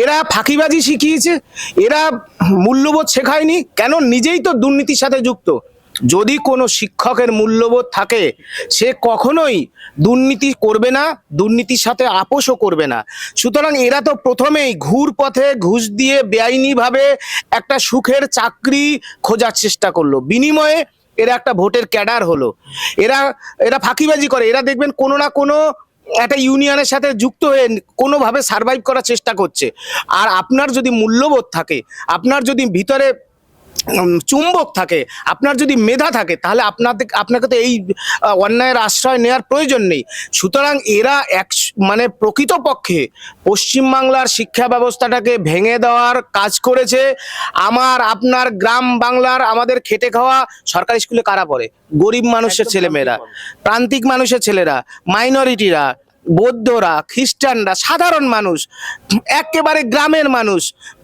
এরা ফাঁকিবাজি শিখিয়েছে, এরা মূল্যবোধ শেখায়নি কেন? নিজেই তো দুর্নীতির সাথে যুক্ত। যদি কোনো শিক্ষকের মূল্যবোধ থাকে সে কখনোই দুর্নীতি করবে না, দুর্নীতির সাথে আপোষও করবে না। সুতরাং এরা তো প্রথমেই ঘুর পথে ঘুষ দিয়ে বেআইনিভাবে একটা সুখের চাকরি খোঁজার চেষ্টা করলো, বিনিময়ে এরা একটা ভোটের ক্যাডার হলো। এরা এরা ফাঁকিবাজি করে, এরা দেখবেন কোনো না কোনো একটা ইউনিয়নের সাথে যুক্ত হয়ে কোনোভাবে সার্ভাইভ করার চেষ্টা করছে। আর আপনার যদি মূল্যবোধ থাকে, আপনার যদি ভিতরে চুম্বক থাকে, আপনার যদি মেধা থাকে, তাহলে আপনাকে তো এই অন্যায়ের আশ্রয় নেওয়ার প্রয়োজন নেই। সুতরাং এরা মানে প্রকৃতপক্ষে পশ্চিমবাংলার শিক্ষা ব্যবস্থাটাকে ভেঙে দেওয়ার কাজ করেছে। আপনার গ্রাম বাংলার আমাদের খেটে খাওয়া সরকারি স্কুলে কারা পড়ে? গরিব মানুষের ছেলেমেয়েরা, প্রান্তিক মানুষের ছেলেরা, মাইনরিটিরা, বৌদ্ধরা, খ্রিস্টানরা, সাধারণ মানুষ, একেবারে গ্রামের মানুষ।